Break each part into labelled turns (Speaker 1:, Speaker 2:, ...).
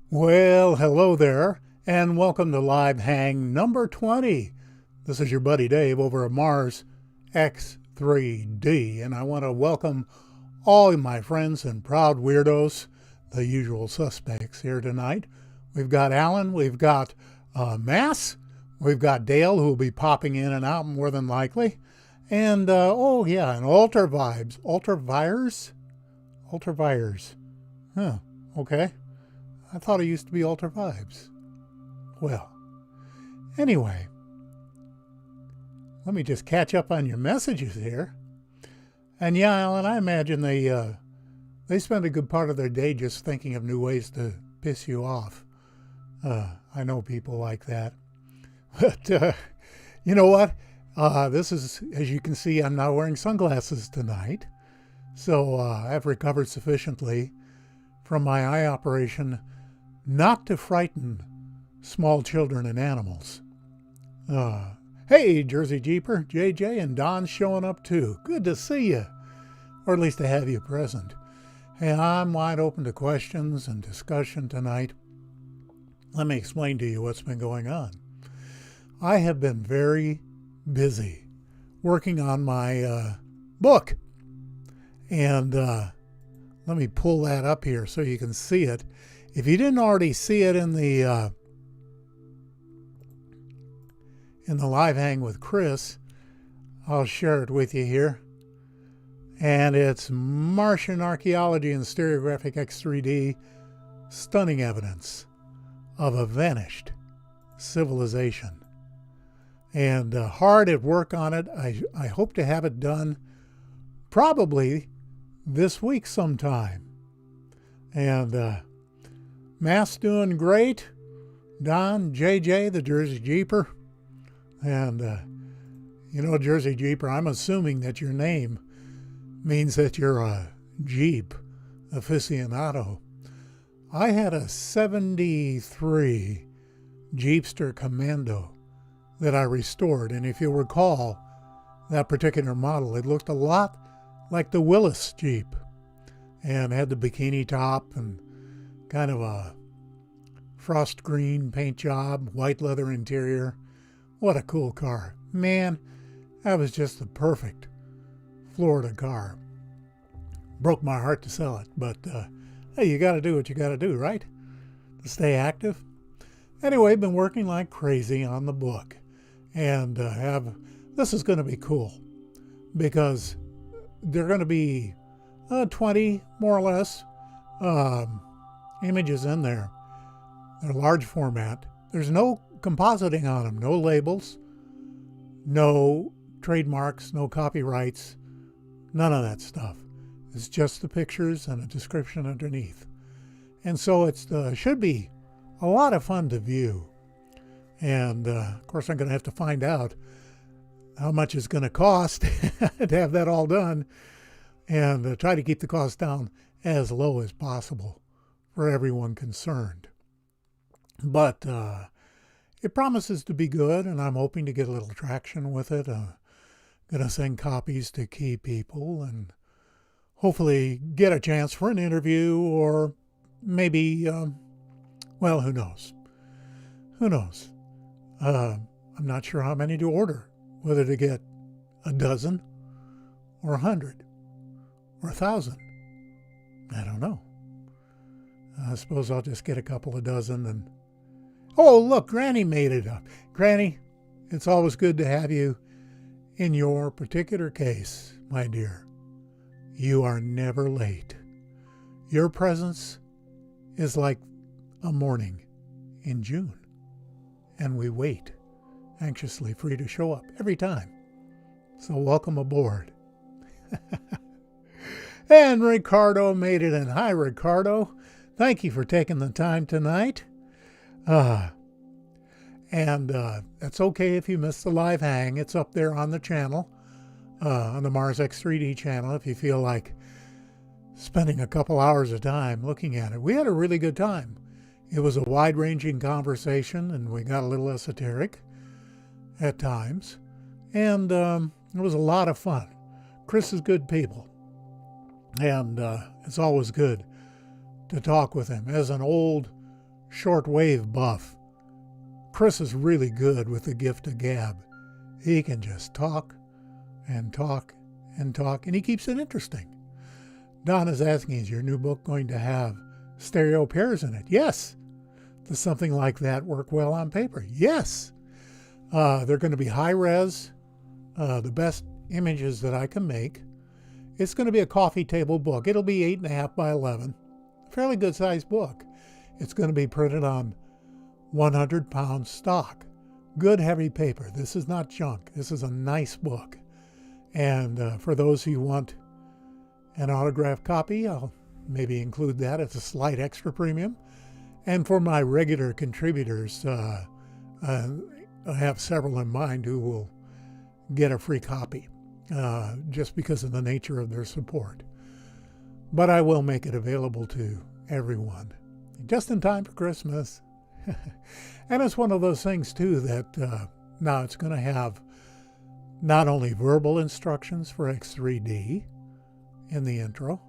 Speaker 1: Well, hello there, and welcome to Live Hang number 20. This is your buddy Dave over at Mars X3D, and I want to welcome all my friends and proud weirdos, the usual suspects here tonight. We've got Alan, we've got Mass, we've got Dale, who will be popping in and out more than likely, and and Alter Vibes. Alter Vires. Huh, okay. I thought it used to be Alter Vibes. Well, anyway, let me just catch up on your messages here. And yeah, Alan, I imagine they spend a good part of their day just thinking of new ways to piss you off. I know people like that. But you know what? This is, as you can see, I'm not wearing sunglasses tonight. So I've recovered sufficiently from my eye operation not to frighten small children and animals. Hey, Jersey Jeeper, JJ, and Don's showing up too. Good to see you, or at least to have you present. Hey, I'm wide open to questions and discussion tonight. Let me explain to you what's been going on. I have been very busy working on my book. And let me pull that up here so you can see it. If you didn't already see it in the live hang with Chris, I'll share it with you here. And it's Martian Archaeology and Stereographic X3D, Stunning Evidence of a Vanished Civilization. And hard at work on it. I hope to have it done probably this week sometime. And Matt's doing great. Don, JJ, the Jersey Jeeper. And, Jersey Jeeper, I'm assuming that your name means that you're a Jeep aficionado. I had a 73 Jeepster Commando that I restored. And if you recall that particular model, it looked a lot like the Willis Jeep and had the bikini top and kind of a frost green paint job, white leather interior. What a cool car. Man, that was just the perfect Florida car. Broke my heart to sell it, but hey, you got to do what you got to do, right? To stay active. Anyway, been working like crazy on the book, and this is going to be cool because there are going to be 20 more or less images in there. They're large format. There's no compositing on them, no labels, no trademarks, no copyrights, none of that stuff. It's just the pictures and a description underneath. And so it should be a lot of fun to view. And of course, I'm going to have to find out how much it's going to cost to have that all done, and try to keep the cost down as low as possible for everyone concerned. But it promises to be good, and I'm hoping to get a little traction with it. Going to send copies to key people and hopefully get a chance for an interview, or maybe, who knows? Who knows? I'm not sure how many to order, whether to get a dozen or 100 or 1,000. I don't know. I suppose I'll just get a couple of dozen. And oh, look, Granny made it up. Granny, it's always good to have you in your particular case, my dear. You are never late. Your presence is like a morning in June, and we wait anxiously for you to show up every time. So welcome aboard. And Ricardo made it in. Hi, Ricardo. Thank you for taking the time tonight. And it's okay if you missed the live hang. It's up there on the channel, on the MarsX3D channel, if you feel like spending a couple hours of time looking at it. We had a really good time. It was a wide-ranging conversation, and we got a little esoteric at times. And it was a lot of fun. Chris is good people. And it's always good to talk with him. As an old shortwave buff. Chris is really good with the gift of gab. He can just talk and talk and talk, and he keeps it interesting. Don is asking, is your new book going to have stereo pairs in it? Yes. Does something like that work well on paper? Yes. They're going to be high res, the best images that I can make. It's going to be a coffee table book. It'll be 8.5 by 11. Fairly good sized book. It's going to be printed on 100-pound stock. Good heavy paper. This is not junk. This is a nice book. And for those who want an autographed copy, I'll maybe include that as a slight extra premium. And for my regular contributors, I have several in mind who will get a free copy just because of the nature of their support. But I will make it available to everyone just in time for Christmas. And it's one of those things, too, that now it's going to have not only verbal instructions for X3D in the intro,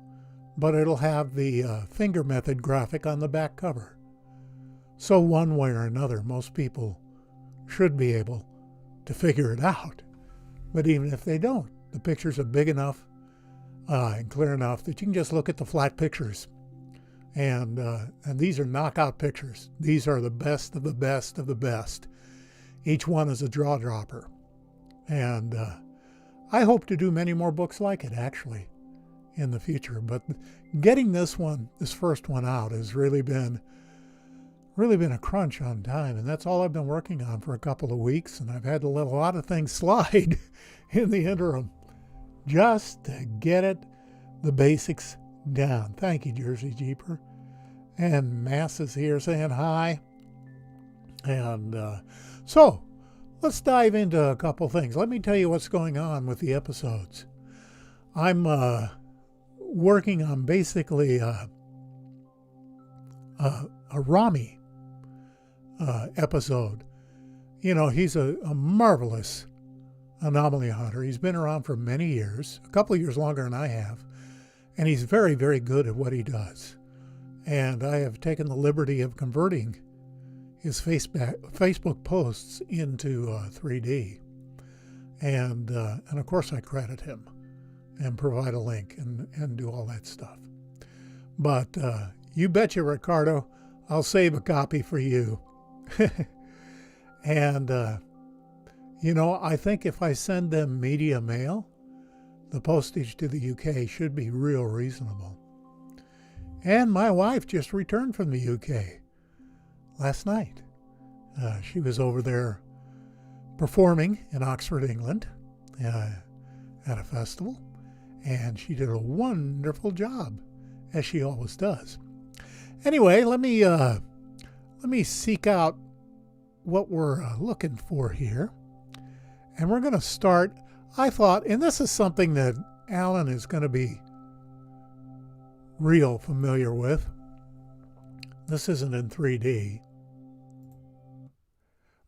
Speaker 1: but it'll have the finger method graphic on the back cover. So one way or another, most people should be able to figure it out. But even if they don't, the pictures are big enough and clear enough that you can just look at the flat pictures. And these are knockout pictures. These are the best of the best of the best. Each one is a jaw dropper. And I hope to do many more books like it, actually, in the future. But getting this first one out has really been a crunch on time. And that's all I've been working on for a couple of weeks. And I've had to let a lot of things slide in the interim just to get the basics down. Thank you, Jersey Jeeper. And Mass is here saying hi. And so let's dive into a couple things. Let me tell you what's going on with the episodes. I'm working on basically a Rami episode. You know, he's a marvelous anomaly hunter. He's been around for many years, a couple of years longer than I have. And he's very, very good at what he does. And I have taken the liberty of converting his Facebook posts into 3D. And of course I credit him and provide a link and do all that stuff. But you betcha, Ricardo, I'll save a copy for you. And, you know, I think if I send them media mail, the postage to the UK should be real reasonable. And my wife just returned from the UK last night. She was over there performing in Oxford, England, at a festival, and she did a wonderful job, as she always does. Anyway, let me seek out what we're looking for here, and we're going to start. I thought, and this is something that Alan is going to be real familiar with. This isn't in 3D.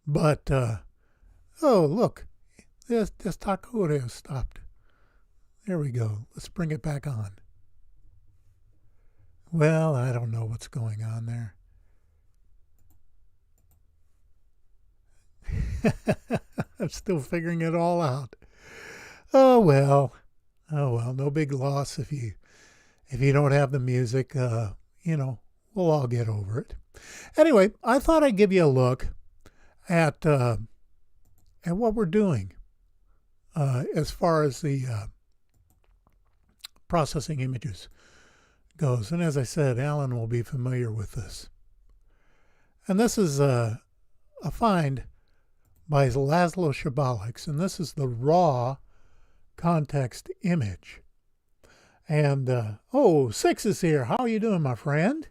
Speaker 1: But, oh, look, this taco has stopped. There we go. Let's bring it back on. Well, I don't know what's going on there. I'm still figuring it all out. Oh well, no big loss if you don't have the music. You know, we'll all get over it. Anyway, I thought I'd give you a look at what we're doing as far as the processing images goes. And as I said, Alan will be familiar with this. And this is a find by Laszlo Shabaliks, and this is the raw context image. And, Six is here. How are you doing, my friend?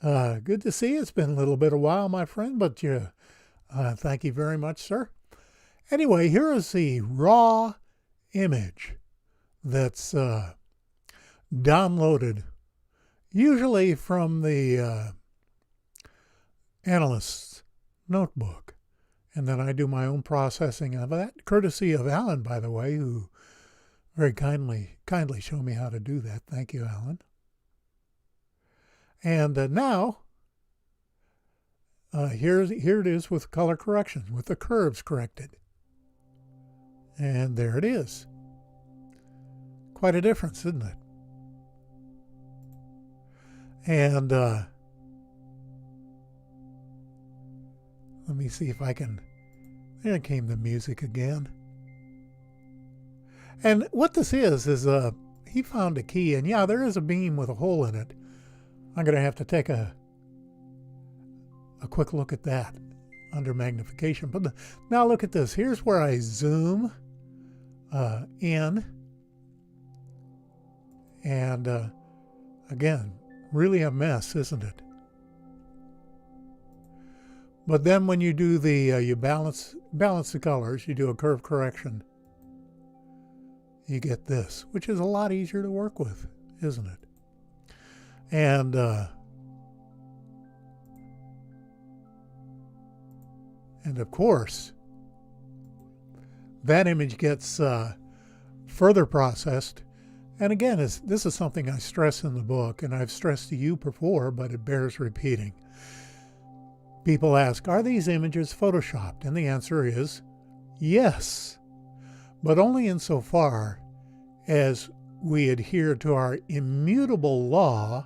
Speaker 1: Good to see you. It's been a little bit of a while, my friend, but thank you very much, sir. Anyway, here is the raw image that's downloaded, usually from the analyst's notebook. And then I do my own processing of that, courtesy of Alan, by the way, who very kindly showed me how to do that. Thank you, Alan. And now here it is with color correction, with the curves corrected. And there it is. Quite a difference, isn't it? And let me see if I can, there came the music again. And what this is he found a key, and yeah, there is a beam with a hole in it. I'm going to have to take a quick look at that under magnification. But now look at this. Here's where I zoom in. And again, really a mess, isn't it? But then when you do the, you balance the colors, you do a curve correction, you get this, which is a lot easier to work with, isn't it? And of course, that image gets further processed. And again, this is something I stress in the book, and I've stressed to you before, but it bears repeating. People ask, are these images photoshopped? And the answer is yes, but only insofar as we adhere to our immutable law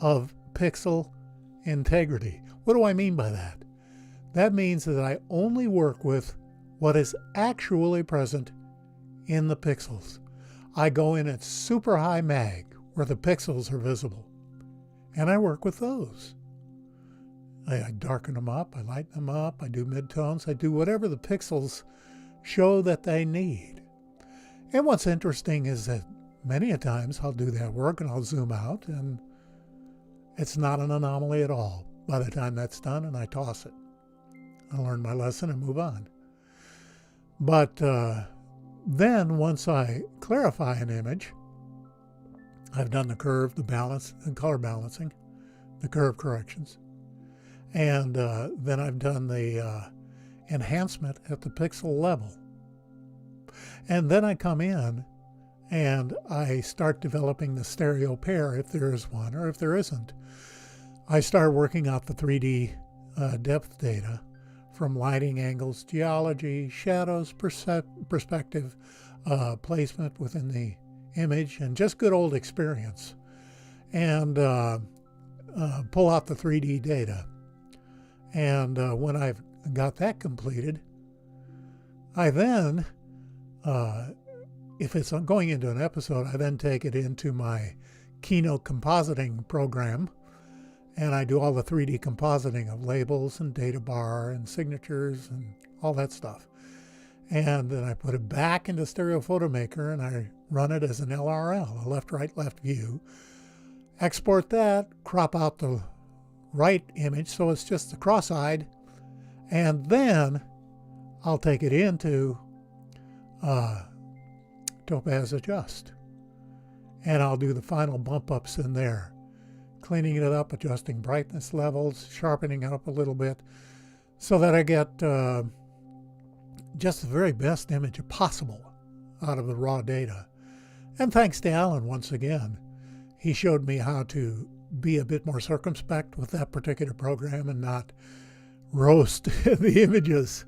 Speaker 1: of pixel integrity. What do I mean by that? That means that I only work with what is actually present in the pixels. I go in at super high mag where the pixels are visible, and I work with those. I darken them up, I lighten them up, I do midtones, I do whatever the pixels show that they need. And what's interesting is that many a times I'll do that work and I'll zoom out, and it's not an anomaly at all by the time that's done, and I toss it. I learn my lesson and move on. But then once I clarify an image, I've done the curve, the balance, and color balancing, the curve corrections. And then I've done the enhancement at the pixel level. And then I come in and I start developing the stereo pair if there is one, or if there isn't. I start working out the 3D depth data from lighting angles, geology, shadows, perspective, placement within the image, and just good old experience. And pull out the 3D data. And when I've got that completed, I then, if it's going into an episode, I then take it into my Keynote compositing program, and I do all the 3D compositing of labels and data bar and signatures and all that stuff. And then I put it back into Stereo Photo Maker, and I run it as an LRL, a left, right, left view. Export that, crop out the right image so it's just the cross-eyed, and then I'll take it into Topaz Adjust, and I'll do the final bump ups in there, cleaning it up, adjusting brightness levels, sharpening it up a little bit so that I get just the very best image possible out of the raw data. And thanks to Alan once again, he showed me how to be a bit more circumspect with that particular program and not roast the images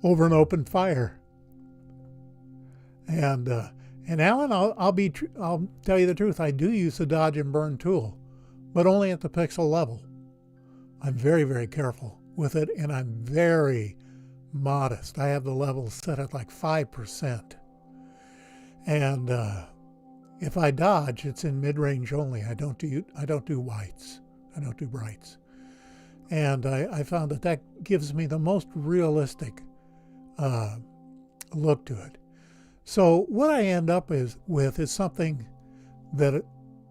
Speaker 1: over an open fire. And Alan, I'll tell you the truth, I do use the dodge and burn tool, but only at the pixel level. I'm very, very careful with it, and I'm very modest. I have the levels set at like 5%. And if I dodge, it's in mid-range only. I don't do whites. I don't do brights. And I found that gives me the most realistic look to it. So what I end up with is something that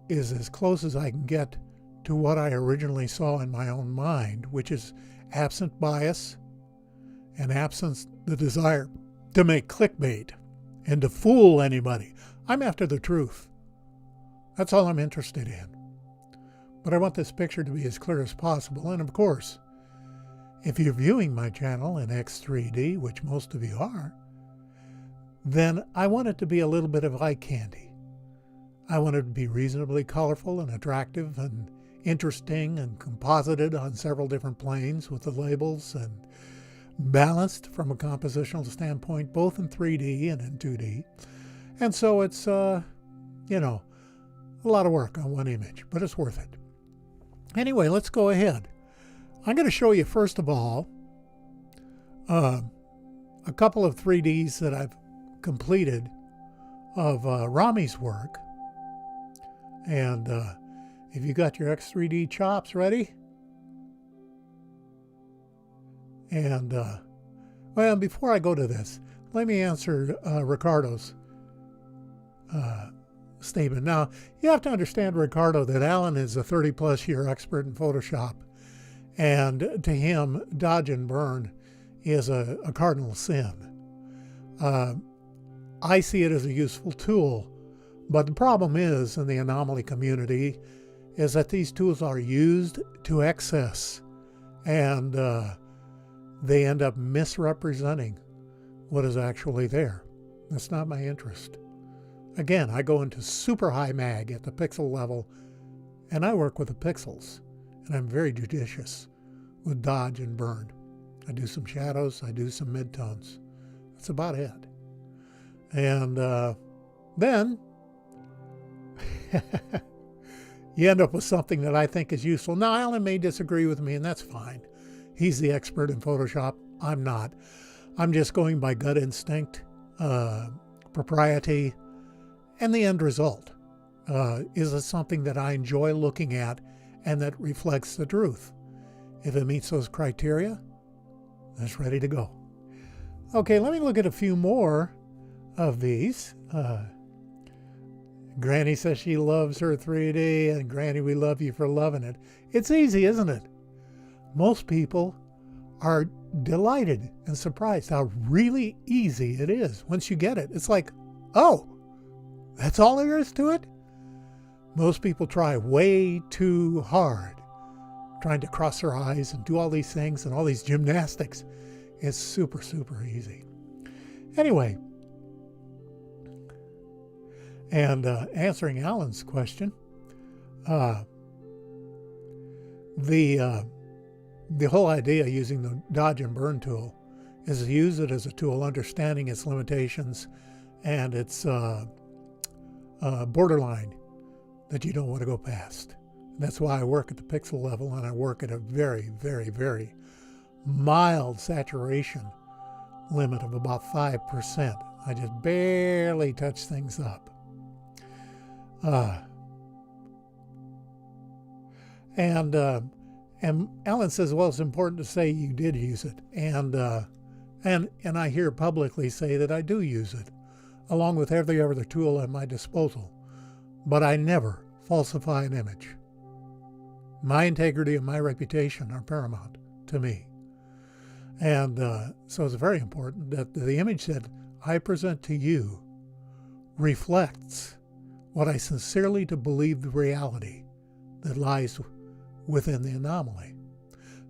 Speaker 1: is as close as I can get to what I originally saw in my own mind, which is absent bias and absence the desire to make clickbait and to fool anybody. I'm after the truth. That's all I'm interested in. But I want this picture to be as clear as possible. And of course, if you're viewing my channel in X3D, which most of you are, then I want it to be a little bit of eye candy. I want it to be reasonably colorful and attractive and interesting and composited on several different planes with the labels and balanced from a compositional standpoint, both in 3D and in 2D. And so it's, you know, a lot of work on one image, but it's worth it. Anyway, let's go ahead. I'm going to show you, first of all, a couple of 3Ds that I've completed of Rami's work. And if you got your X3D chops ready, and well, before I go to this, let me answer Ricardo's statement. Now, you have to understand, Ricardo, that Alan is a 30-plus year expert in Photoshop, and to him, dodge and burn is a cardinal sin. I see it as a useful tool, but the problem is, in the anomaly community, is that these tools are used to excess, and they end up misrepresenting what is actually there. That's not my interest. Again, I go into super high mag at the pixel level, and I work with the pixels, and I'm very judicious with dodge and burn. I do some shadows, I do some midtones. That's about it. And then you end up with something that I think is useful. Now, Alan may disagree with me, and that's fine. He's the expert in Photoshop. I'm not. I'm just going by gut instinct, propriety, and the end result. Is it something that I enjoy looking at and that reflects the truth? If it meets those criteria, it's ready to go. Okay, let me look at a few more of these. Granny says she loves her 3D, and Granny, we love you for loving it. It's easy, isn't it? Most people are delighted and surprised how really easy it is. Once you get it, it's like, oh, that's all there is to it? Most people try way too hard, trying to cross their eyes and do all these things and all these gymnastics. It's super, super easy. Anyway, and answering Alan's question, the whole idea using the dodge and burn tool is to use it as a tool, understanding its limitations and its borderline that you don't want to go past. And that's why I work at the pixel level, and I work at a very, very, very mild saturation limit of about 5%. I just barely touch things up. And Alan says, well, it's important to say you did use it. And I hear publicly say that I do use it, along with every other tool at my disposal. But I never falsify an image. My integrity and my reputation are paramount to me. And so it's very important that the image that I present to you reflects what I sincerely to believe the reality that lies within the anomaly.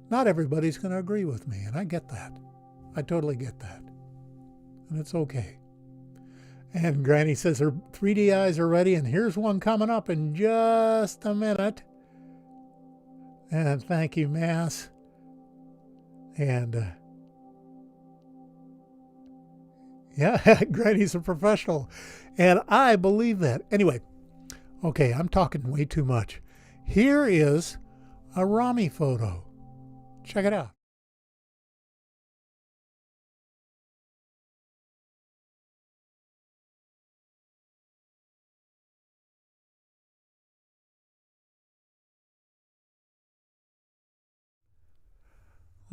Speaker 1: Not everybody's going to agree with me, and I get that. I totally get that. And it's okay. And Granny says her 3D eyes are ready, and here's one coming up in just a minute. And thank you, Mass. And yeah, Granny's a professional. And I believe that. Anyway, okay, I'm talking way too much. Here is a Rami photo. Check it out.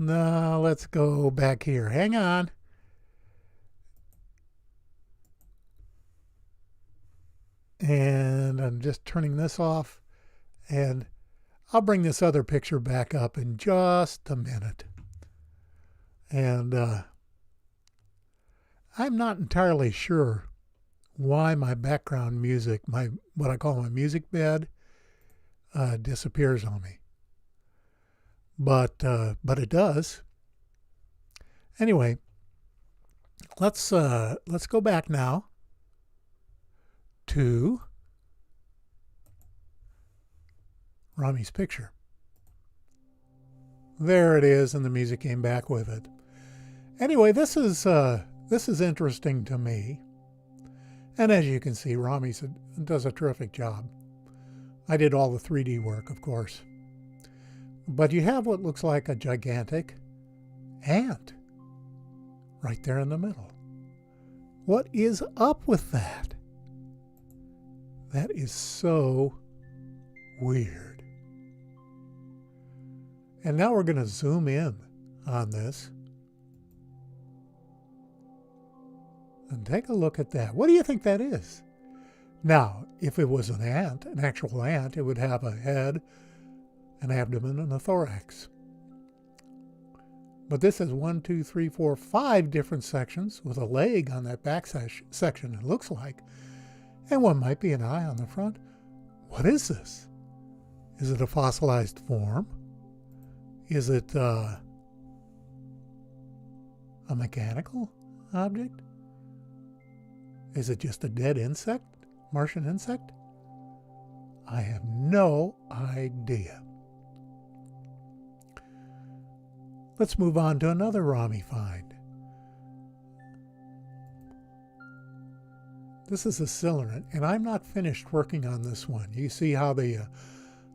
Speaker 1: Now let's go back here. Hang on. And I'm just turning this off, and I'll bring this other picture back up in just a minute. And I'm not entirely sure why my background music, what I call my music bed, disappears on me. But it does. Anyway, let's go back now to, Rami's picture. There it is, and the music came back with it. Anyway, this is interesting to me. And as you can see, Rami does a terrific job. I did all the 3D work, of course. But you have what looks like a gigantic ant right there in the middle. What is up with that? That is so weird. And now we're going to zoom in on this and take a look at that. What do you think that is? Now, if it was an ant, an actual ant, it would have a head, an abdomen, and a thorax. But this has 1, 2, 3, 4, 5 different sections with a leg on that back section, it looks like. And one might be an eye on the front. What is this? Is it a fossilized form? Is it a mechanical object? Is it just a dead insect? Martian insect? I have no idea. Let's move on to another Rami find. This is a cylinder, and I'm not finished working on this one. You see how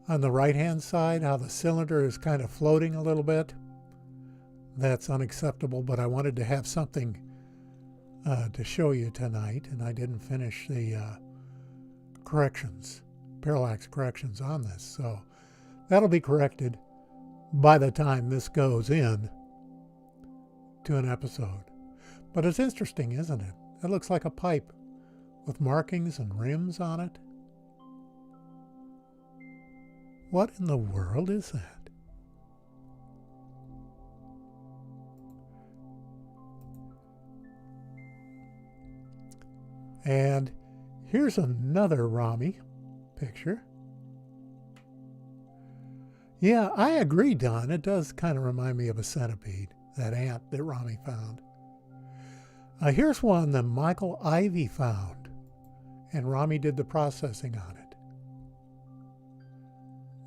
Speaker 1: on the right-hand side, how the cylinder is kind of floating a little bit? That's unacceptable, but I wanted to have something to show you tonight, and I didn't finish the parallax corrections on this. So that'll be corrected by the time this goes in to an episode. But it's interesting, isn't it? It looks like a pipe with markings and rims on it. What in the world is that? And here's another Rami picture. Yeah, I agree, Don. It does kind of remind me of a centipede, that ant that Rami found. Here's one that Michael Ivy found, and Rami did the processing on it.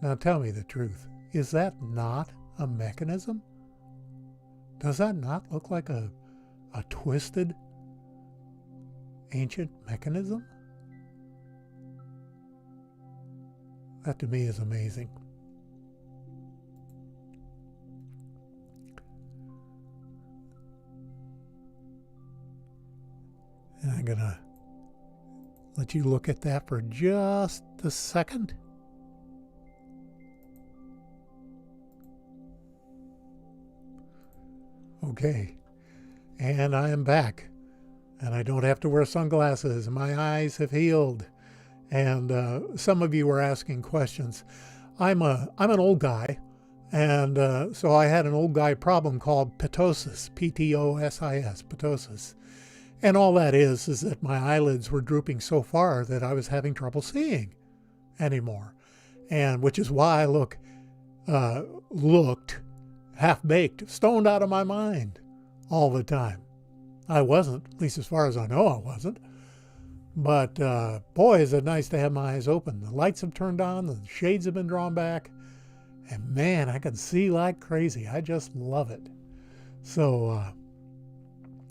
Speaker 1: Now tell me the truth. Is that not a mechanism? Does that not look like a twisted ancient mechanism? That to me is amazing. And I'm going to let you look at that for just a second. Okay, and I am back, and I don't have to wear sunglasses. My eyes have healed, and some of you were asking questions. I'm an old guy, and so I had an old guy problem called ptosis, P-T-O-S-I-S, ptosis. And all that is that my eyelids were drooping so far that I was having trouble seeing anymore. And which is why I looked half-baked, stoned out of my mind all the time. I wasn't, at least as far as I know I wasn't. But boy, is it nice to have my eyes open. The lights have turned on, the shades have been drawn back, and man, I can see like crazy. I just love it. So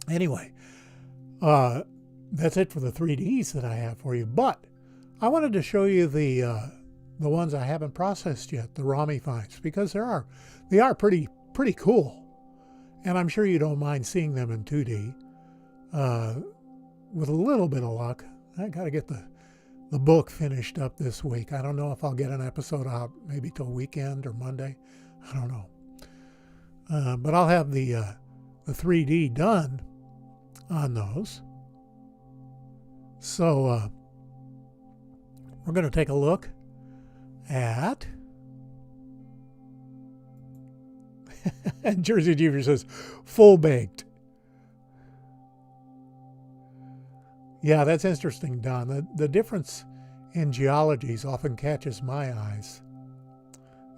Speaker 1: anyway, that's it for the 3Ds that I have for you. But I wanted to show you the ones I haven't processed yet, the Rami finds, because they are pretty cool, and I'm sure you don't mind seeing them in 2D. With a little bit of luck, I got to get the book finished up this week. I don't know if I'll get an episode out maybe till weekend or Monday. I don't know, but I'll have the 3D done on those. So we're going to take a look at and Jersey Jeever says full baked. Yeah, that's interesting, Don. The difference in geologies often catches my eyes.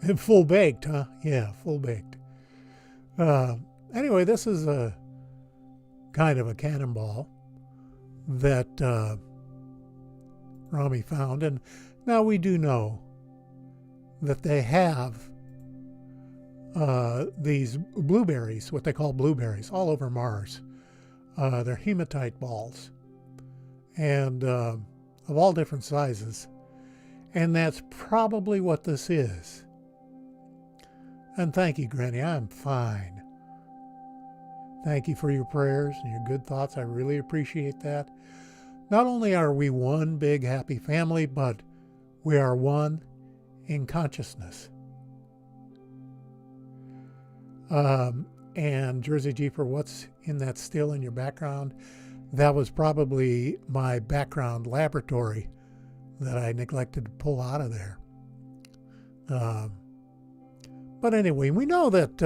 Speaker 1: And full baked, huh? Yeah, full baked. Anyway, this is a kind of a cannonball that Rami found. And now we do know that they have these blueberries, what they call blueberries, all over Mars. They're hematite balls, and of all different sizes. And that's probably what this is. And thank you, Granny. I'm fine. Thank you for your prayers and your good thoughts. I really appreciate that. Not only are we one big happy family, but we are one in consciousness. And Jersey Jeeper, what's in that still in your background? That was probably my background laboratory that I neglected to pull out of there. But anyway, we know that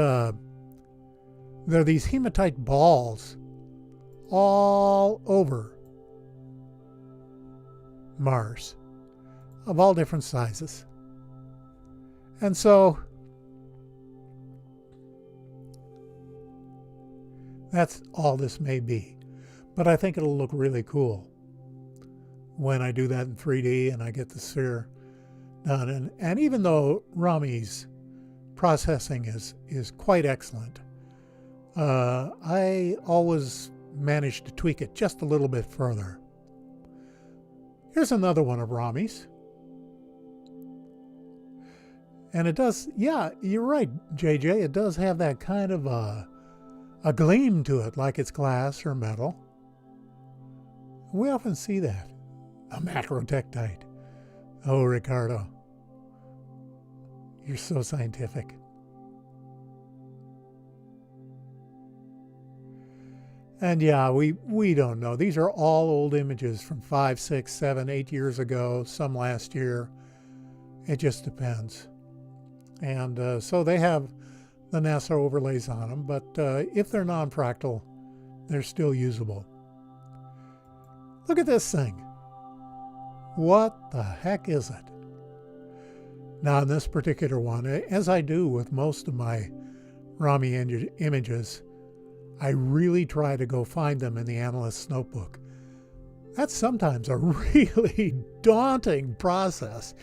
Speaker 1: there are these hematite balls all over Mars of all different sizes. And so that's all this may be. But I think it'll look really cool when I do that in 3D and I get the sphere done. And even though Rami's processing is quite excellent, I always manage to tweak it just a little bit further. Here's another one of Rami's. And it does, yeah, you're right, JJ. It does have that kind of a gleam to it, like it's glass or metal. We often see that. A macrotectite. Oh, Ricardo. You're so scientific. And yeah, we don't know. These are all old images from 5, 6, 7, 8 years ago, some last year. It just depends. And so they have the NASA overlays on them, but if they're non-fractal, they're still usable. Look at this thing. What the heck is it? Now, in this particular one, as I do with most of my Rami images, I really try to go find them in the analyst's notebook. That's sometimes a really daunting process,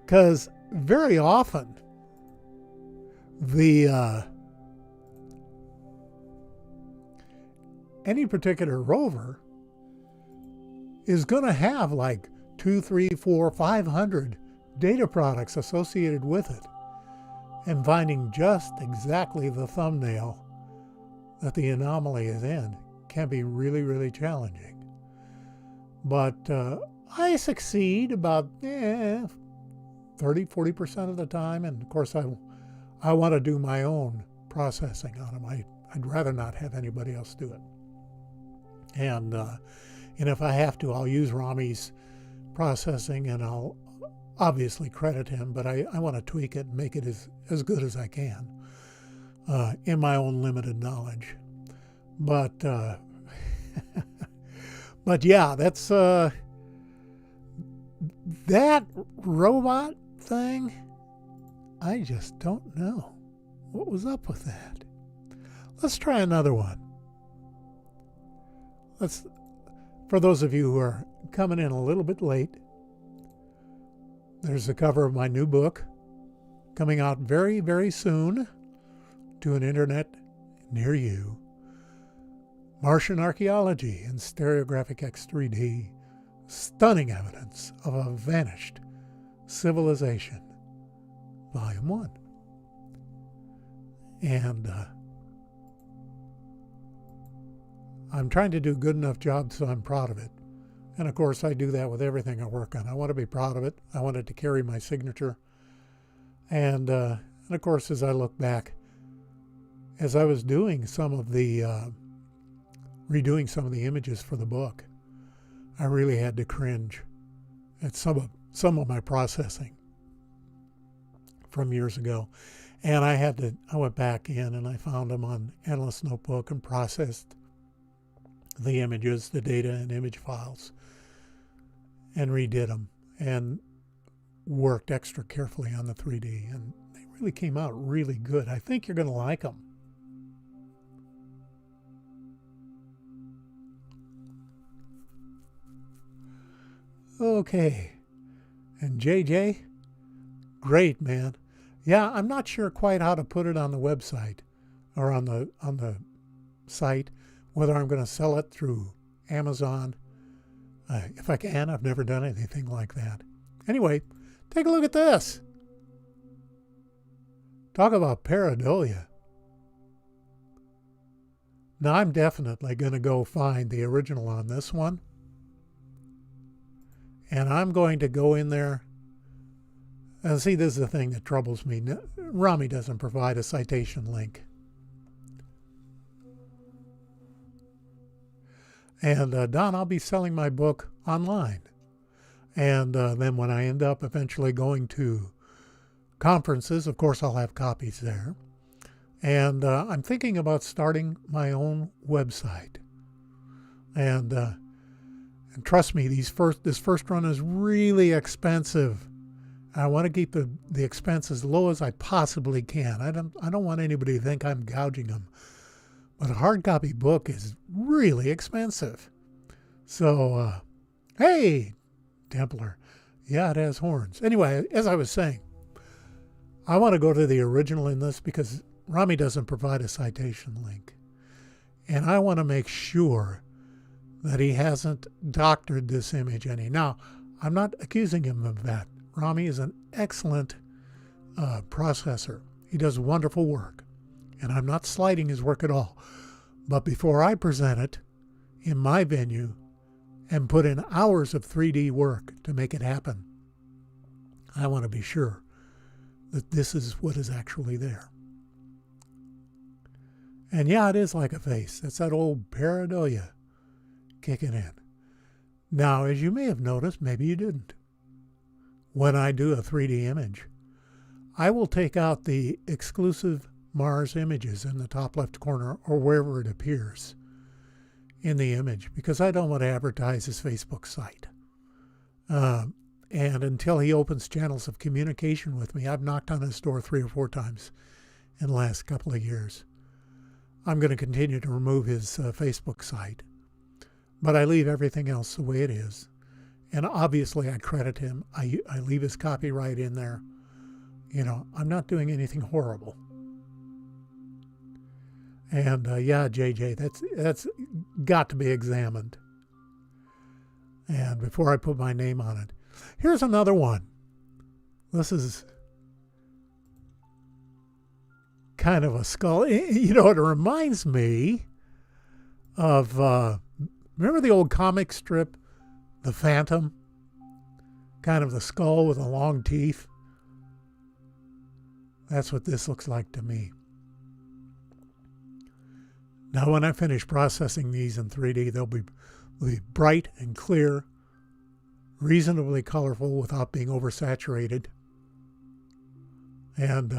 Speaker 1: because very often any particular rover is going to have like 2, 3, 4, 500 data products associated with it, and finding just exactly the thumbnail that the anomaly is in can be really, really challenging. But I succeed about 30-40% of the time, and of course I want to do my own processing on them. I'd rather not have anybody else do it. And if I have to, I'll use Rami's processing, and I'll obviously credit him, but I want to tweak it and make it as good as I can in my own limited knowledge. But but yeah, that's that robot thing. I just don't know what was up with that. Let's try another one. For those of you who are coming in a little bit late, there's the cover of my new book coming out very, very soon to an internet near you. Martian Archaeology in Stereographic X3D. Stunning evidence of a vanished civilization. Volume 1. And I'm trying to do a good enough job so I'm proud of it. And of course, I do that with everything I work on. I want to be proud of it. I want it to carry my signature. And of course, as I look back, as I was doing some of the, redoing some of the images for the book, I really had to cringe at some of my processing from years ago. And I went back in and I found them on Analyst Notebook and processed the images, the data and image files, and redid them and worked extra carefully on the 3D. And they really came out really good. I think you're going to like them. Okay. And JJ, Great, man. Yeah, I'm not sure quite how to put it on the website or on the site, whether I'm going to sell it through Amazon. If I can, I've never done anything like that. Anyway, take a look at this. Talk about pareidolia. Now, I'm definitely going to go find the original on this one. And I'm going to go in there. And see, this is the thing that troubles me. Rami doesn't provide a citation link. And Don, I'll be selling my book online. And then when I end up eventually going to conferences, of course, I'll have copies there. And I'm thinking about starting my own website. And trust me, this first run is really expensive. I want to keep the expense as low as I possibly can. I don't want anybody to think I'm gouging them. But a hard copy book is really expensive. So, hey, Templar. Yeah, it has horns. Anyway, as I was saying, I want to go to the original in this because Rami doesn't provide a citation link. And I want to make sure that he hasn't doctored this image any. Now, I'm not accusing him of that. Rami is an excellent processor. He does wonderful work. And I'm not slighting his work at all. But before I present it in my venue and put in hours of 3D work to make it happen, I want to be sure that this is what is actually there. And yeah, it is like a face. That's that old pareidolia kicking in. Now, as you may have noticed, maybe you didn't, when I do a 3D image, I will take out the exclusive Mars images in the top left corner or wherever it appears in the image because I don't want to advertise his Facebook site. And until he opens channels of communication with me, I've knocked on his door 3 or 4 times in the last couple of years. I'm going to continue to remove his Facebook site, but I leave everything else the way it is. And obviously I credit him. I leave his copyright in there. You know, I'm not doing anything horrible. And yeah, JJ, that's got to be examined. And before I put my name on it, here's another one. This is kind of a skull. You know, it reminds me of, remember the old comic strip, The Phantom? Kind of the skull with the long teeth. That's what this looks like to me. Now, when I finish processing these in 3D, they'll be bright and clear, reasonably colorful without being oversaturated. And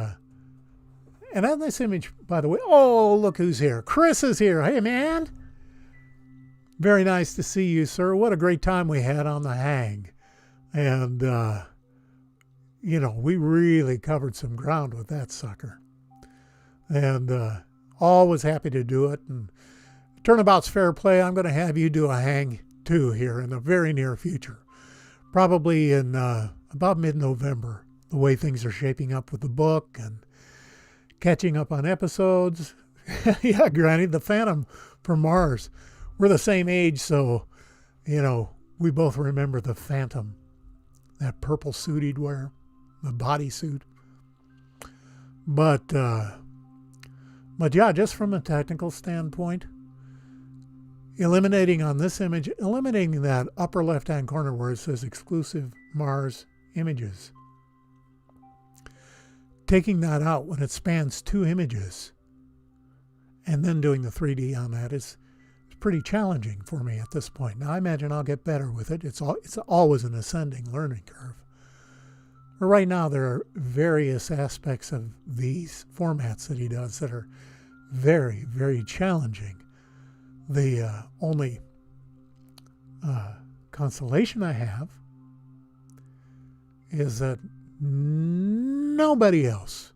Speaker 1: on this image, by the way, oh, look who's here. Chris is here. Hey, man. Very nice to see you, sir. What a great time we had on the hang. And, you know, we really covered some ground with that sucker. And always happy to do it. And turnabout's fair play. I'm going to have you do a hang, too, here in the very near future. Probably in about mid-November, the way things are shaping up with the book and catching up on episodes. Yeah, Granny, the Phantom from Mars. We're the same age, so, you know, we both remember the Phantom. That purple suit he'd wear, the bodysuit. But yeah, just from a technical standpoint, eliminating on this image, eliminating that upper left-hand corner where it says exclusive Mars images. Taking that out when it spans 2 images and then doing the 3D on that is pretty challenging for me at this point. Now, I imagine I'll get better with it. It's always an ascending learning curve. But right now, there are various aspects of these formats that he does that are very, very challenging. The only consolation I have is that nobody else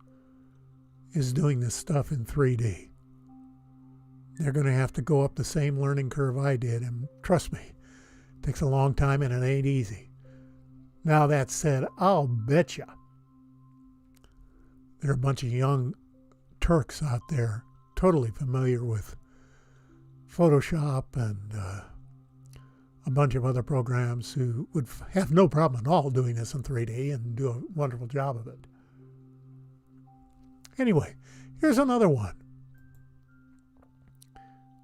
Speaker 1: is doing this stuff in 3D. They're going to have to go up the same learning curve I did, and trust me, it takes a long time and it ain't easy. Now that said, I'll betcha There are a bunch of young Turks out there totally familiar with Photoshop and a bunch of other programs who would have no problem at all doing this in 3D and do a wonderful job of it. Anyway, here's another one.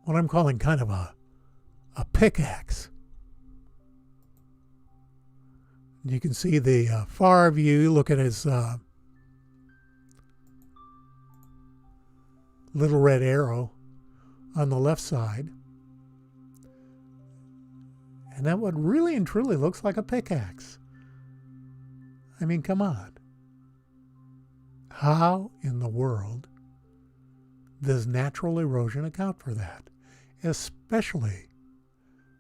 Speaker 1: What I'm calling kind of a pickaxe. You can see the far view. Look at his little red arrow on the left side. And that what really and truly looks like a pickaxe. I mean, come on. How in the world does natural erosion account for that? Especially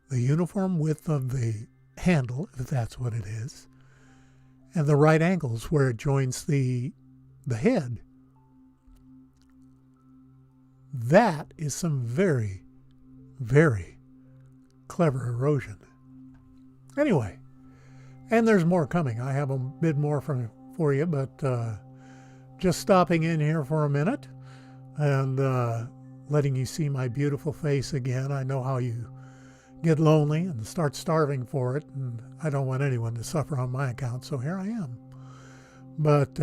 Speaker 1: the uniform width of the handle, if that's what it is, and the right angles where it joins the head. That is some very, very clever erosion. Anyway, and there's more coming. I have a bit more for you, but just stopping in here for a minute and letting you see my beautiful face again. I know how you get lonely and start starving for it, and I don't want anyone to suffer on my account, so here I am. But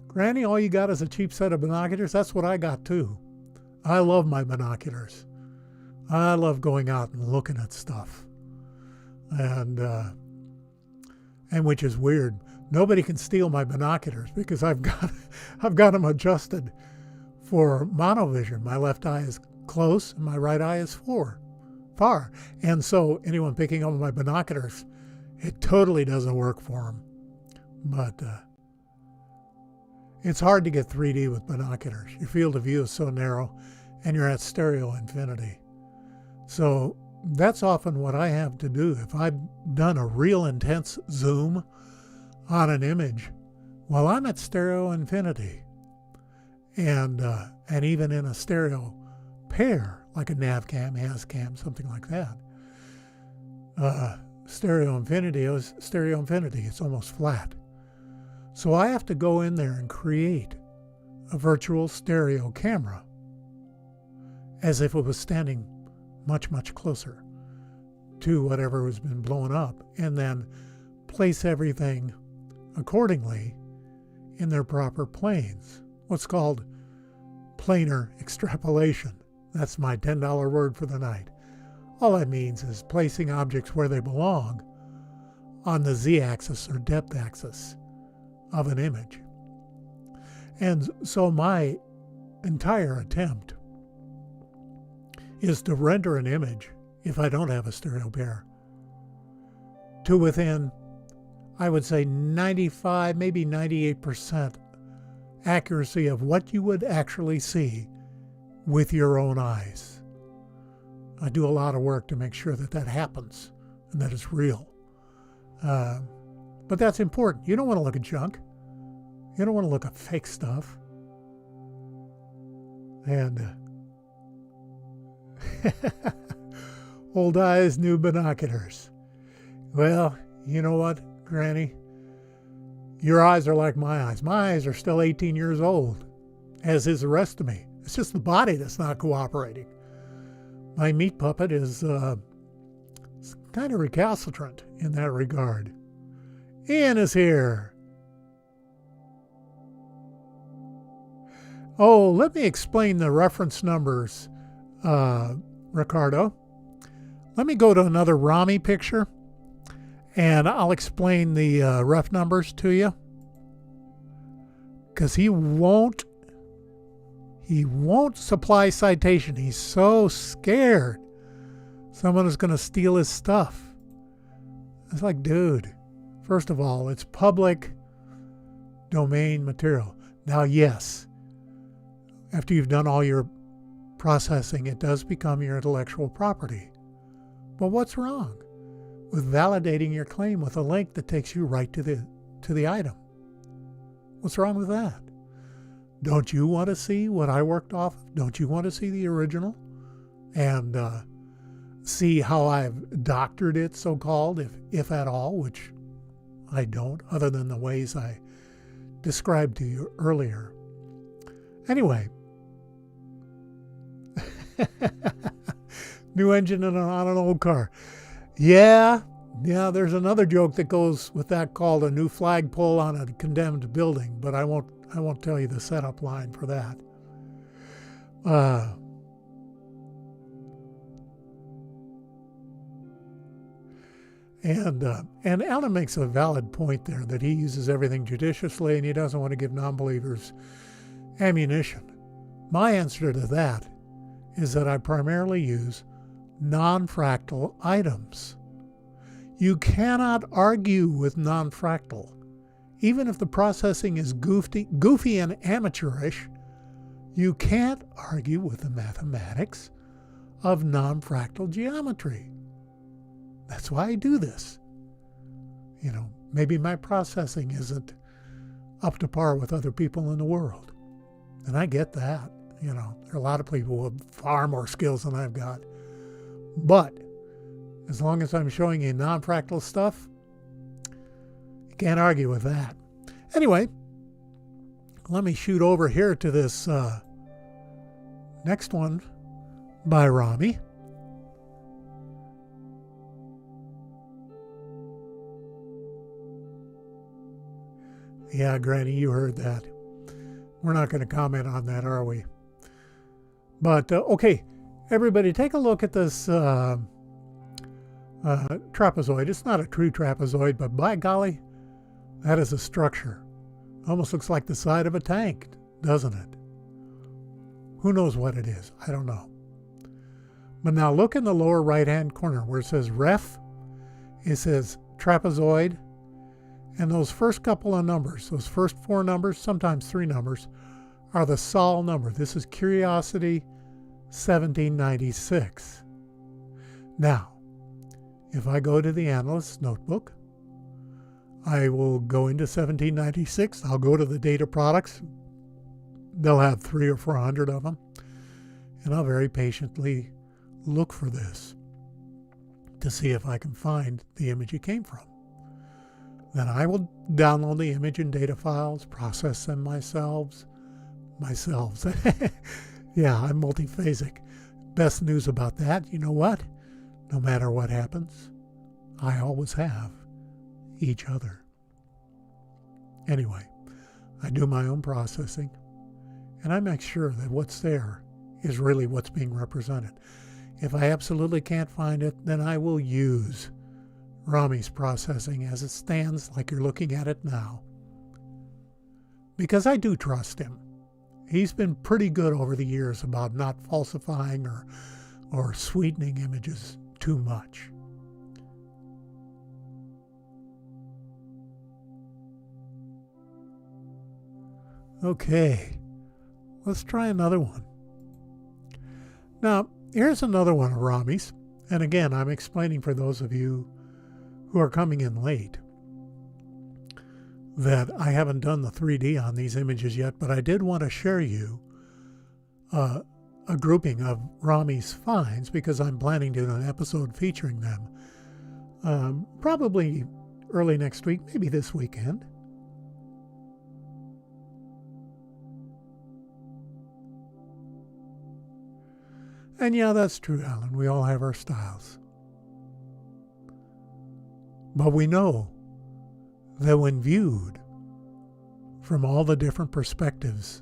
Speaker 1: Granny, all you got is a cheap set of binoculars? That's what I got too. I love my binoculars. I love going out and looking at stuff. And which is weird. Nobody can steal my binoculars because I've got them adjusted for monovision. My left eye is close and my right eye is far. And so anyone picking up my binoculars, it totally doesn't work for them. But it's hard to get 3D with binoculars. Your field of view is so narrow and you're at stereo infinity. So that's often what I have to do. If I've done a real intense zoom on an image, well, I'm at stereo infinity. And even in a stereo pair, like a nav cam, has cam, something like that, stereo infinity is stereo infinity. It's almost flat. So I have to go in there and create a virtual stereo camera as if it was standing much, much closer to whatever has been blown up, and then place everything accordingly in their proper planes. What's called planar extrapolation. That's my $10 word for the night. All that means is placing objects where they belong on the z-axis or depth axis of an image. And so my entire attempt is to render an image, if I don't have a stereo pair, to within, I would say 95, maybe 98% accuracy of what you would actually see with your own eyes. I do a lot of work to make sure that that happens and that it's real. But that's important. You don't want to look at junk. You don't want to look at fake stuff. And old eyes, new binoculars. Well, you know what, Granny? Your eyes are like my eyes. My eyes are still 18 years old, as is the rest of me. It's just the body that's not cooperating. My meat puppet is kind of recalcitrant in that regard. Ian is here. Oh, let me explain the reference numbers, Ricardo. Let me go to another Rami picture, and I'll explain the ref numbers to you. Because he won't supply citation. He's so scared someone is going to steal his stuff. It's like, dude, first of all, it's public domain material. Now, yes, after you've done all your processing, it does become your intellectual property. But what's wrong with validating your claim with a link that takes you right to the item? What's wrong with that? Don't you want to see what I worked off of? Don't you want to see the original? And see how I've doctored it, so-called, if at all, which I don't, other than the ways I described to you earlier. Anyway, new engine on an old car. Yeah, there's another joke that goes with that called a new flagpole on a condemned building, but I won't tell you the setup line for that. And Alan makes a valid point there that he uses everything judiciously and he doesn't want to give non-believers ammunition. My answer to that is that I primarily use non-fractal items. You cannot argue with non-fractal. Even if the processing is goofy and amateurish, you can't argue with the mathematics of non-fractal geometry. That's why I do this. Maybe my processing isn't up to par with other people in the world. And I get that. There are a lot of people with far more skills than I've got. But as long as I'm showing you non-fractal stuff, you can't argue with that. Anyway, let me shoot over here to this next one by Rami. Yeah, Granny, you heard that. We're not going to comment on that, are we? But, okay, everybody, take a look at this trapezoid. It's not a true trapezoid, but by golly, that is a structure. Almost looks like the side of a tank, doesn't it? Who knows what it is? I don't know. But now look in the lower right-hand corner where it says ref. It says trapezoid. And those first couple of numbers, those first 4 numbers, sometimes 3 numbers, are the Sol number. This is Curiosity 1796. Now, if I go to the analyst's notebook, I will go into 1796. I'll go to the data products. They'll have 300 or 400 of them. And I'll very patiently look for this to see if I can find the image it came from. Then I will download the image and data files, process them myself. Yeah, I'm multiphasic. Best news about that, you know what? No matter what happens, I always have each other. Anyway, I do my own processing, and I make sure that what's there is really what's being represented. If I absolutely can't find it, then I will use Rami's processing as it stands, like you're looking at it now. Because I do trust him. He's been pretty good over the years about not falsifying or sweetening images too much. Okay, let's try another one. Now, here's another one of Rami's. And again, I'm explaining for those of you who are coming in late that I haven't done the 3D on these images yet, but I did want to share you a grouping of Rami's finds because I'm planning to do an episode featuring them probably early next week, maybe this weekend. And yeah, that's true, Alan. We all have our styles. But we know that when viewed from all the different perspectives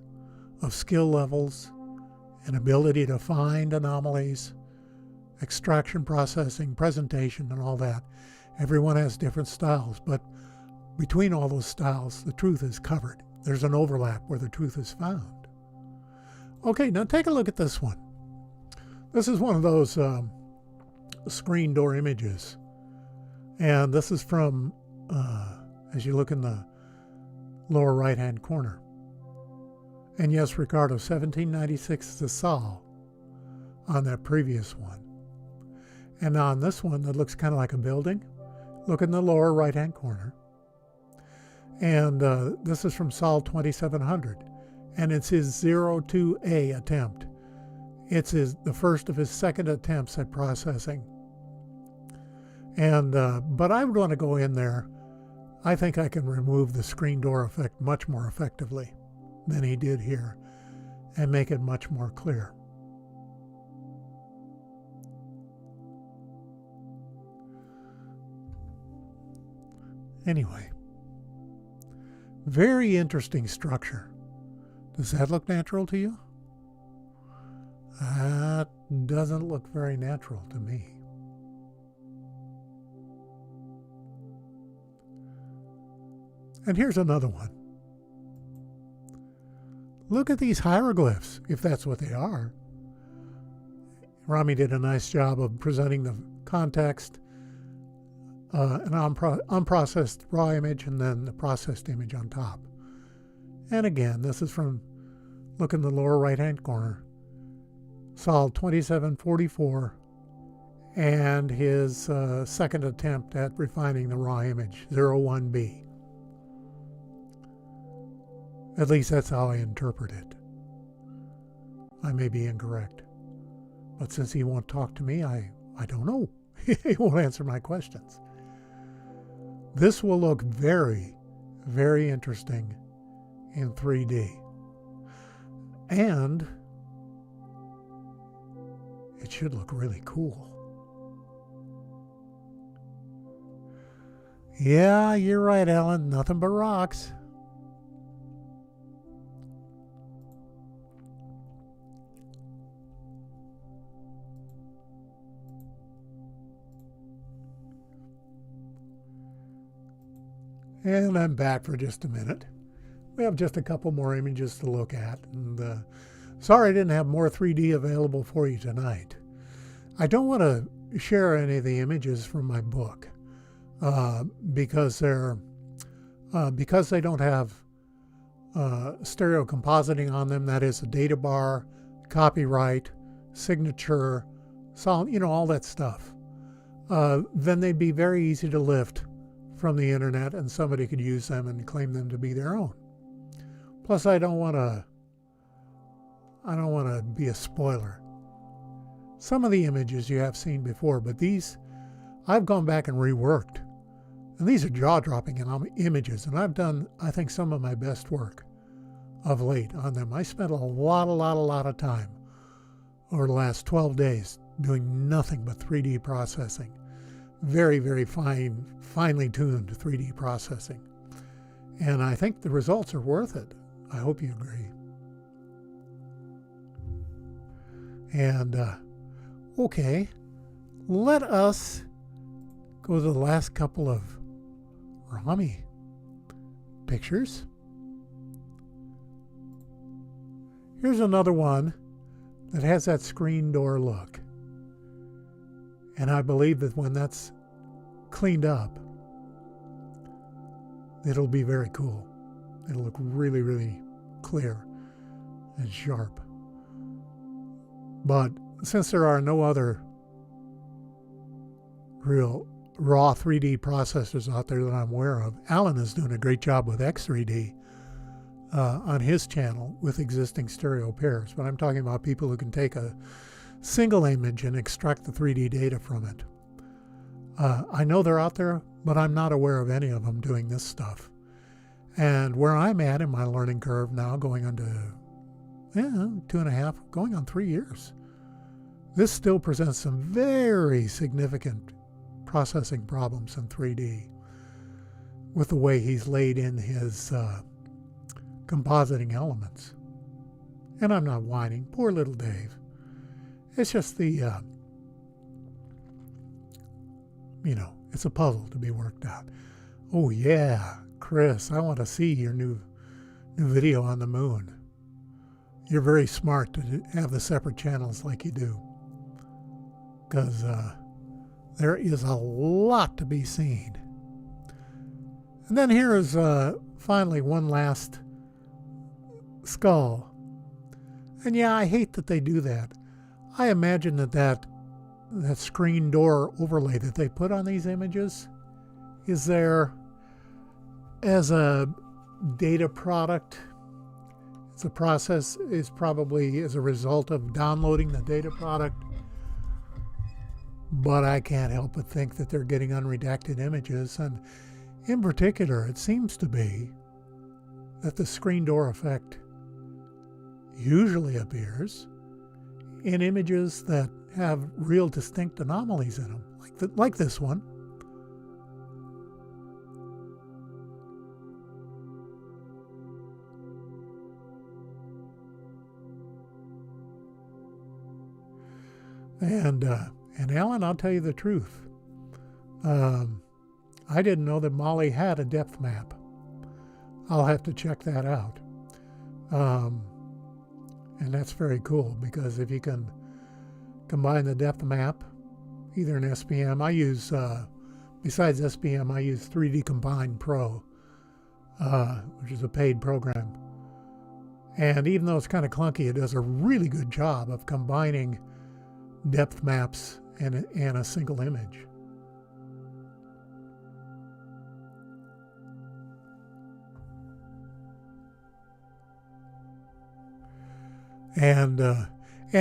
Speaker 1: of skill levels and ability to find anomalies, extraction, processing, presentation, and all that, everyone has different styles. But between all those styles, the truth is covered. There's an overlap where the truth is found. Okay, now take a look at this one. This is one of those screen door images. And this is from, as you look in the lower right-hand corner. And yes, Ricardo, 1796 is the Sol on that previous one. And on this one that looks kind of like a building, look in the lower right-hand corner. And this is from Sol 2700. And it's his 02A attempt. It's the first of his second attempts at processing. And but I would want to go in there. I think I can remove the screen door effect much more effectively than he did here and make it much more clear. Anyway, very interesting structure. Does that look natural to you? That doesn't look very natural to me. And here's another one. Look at these hieroglyphs, if that's what they are. Rami did a nice job of presenting the context, an unprocessed raw image, and then the processed image on top. And again, this is from, look in the lower right-hand corner, Sol 2744, and his second attempt at refining the raw image, 01B. At least that's how I interpret it. I may be incorrect. But since he won't talk to me, I don't know. He won't answer my questions. This will look very, very interesting in 3D. And it should look really cool. Yeah, you're right, Alan. Nothing but rocks. And I'm back for just a minute. We have just a couple more images to look at. And sorry I didn't have more 3D available for you tonight. I don't want to share any of the images from my book because they don't have stereo compositing on them. That is a data bar, copyright, signature, all that stuff. Then they'd be very easy to lift from the internet, and somebody could use them and claim them to be their own. Plus, I don't want to be a spoiler. Some of the images you have seen before, but these I've gone back and reworked, and these are jaw-dropping images, and I've done, I think, some of my best work of late on them. I spent a lot of time over the last 12 days doing nothing but 3D processing. Very, very finely tuned 3D processing. And I think the results are worth it. I hope you agree. And, okay, let us go to the last couple of Rami pictures. Here's another one that has that screen door look. And I believe that when that's cleaned up, it'll be very cool. It'll look really, really clear and sharp. But since there are no other real raw 3D processors out there that I'm aware of, Alan is doing a great job with X3D on his channel with existing stereo pairs. But I'm talking about people who can take a single image and extract the 3D data from it. I know they're out there, but I'm not aware of any of them doing this stuff. And where I'm at in my learning curve now, going on to 2.5, going on 3 years, this still presents some very significant processing problems in 3D with the way he's laid in his compositing elements. And I'm not whining. Poor little Dave. It's just the, it's a puzzle to be worked out. Oh yeah, Chris, I want to see your new video on the moon. You're very smart to have the separate channels like you do, because there is a lot to be seen. And then here is finally one last skull. And yeah, I hate that they do that. I imagine that screen door overlay that they put on these images is there as a data product. The process is probably as a result of downloading the data product. But I can't help but think that they're getting unredacted images. And In particular, it seems to be that the screen door effect usually appears in images that have real distinct anomalies in them, like this one. And Alan, I'll tell you the truth. I didn't know that Mali had a depth map. I'll have to check that out. And that's very cool, because if you can combine the depth map, either in SPM, I use, besides SPM, I use 3D Combine Pro, which is a paid program. And even though it's kind of clunky, it does a really good job of combining depth maps and a single image. And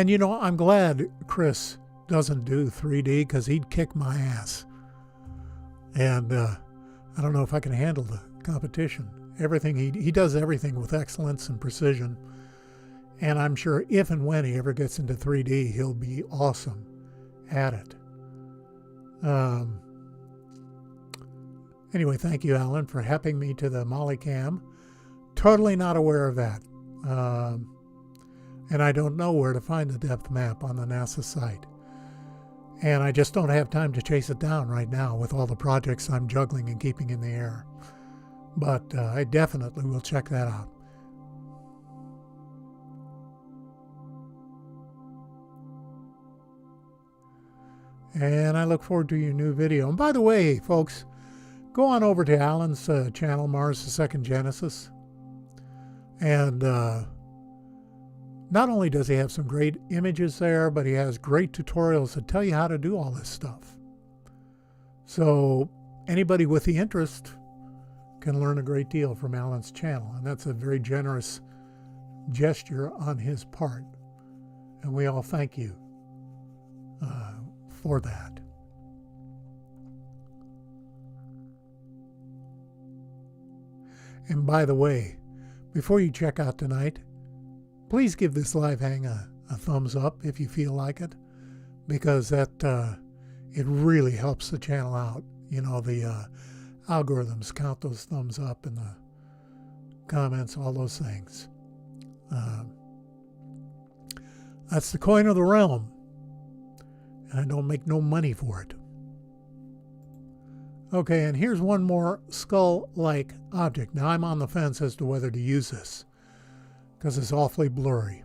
Speaker 1: you know, I'm glad Chris doesn't do 3D, because he'd kick my ass. And I don't know if I can handle the competition. Everything he does everything with excellence and precision. And I'm sure if and when he ever gets into 3D, he'll be awesome at it. Anyway, thank you, Alan, for helping me to the Mali cam. Totally not aware of that. And I don't know where to find the depth map on the NASA site. And I just don't have time to chase it down right now with all the projects I'm juggling and keeping in the air. But I definitely will check that out. And I look forward to your new video. And by the way, folks, go on over to Alan's channel, Mars the Second Genesis. And not only does he have some great images there, but he has great tutorials that tell you how to do all this stuff. So anybody with the interest can learn a great deal from Alan's channel. And that's a very generous gesture on his part. And we all thank you for that. And by the way, before you check out tonight, please give this live hang a thumbs up if you feel like it, because that it really helps the channel out. You know, the algorithms count those thumbs up and the comments, all those things. That's the coin of the realm, and I don't make no money for it. Okay, and here's one more skull-like object. Now I'm on the fence as to whether to use this, because it's awfully blurry.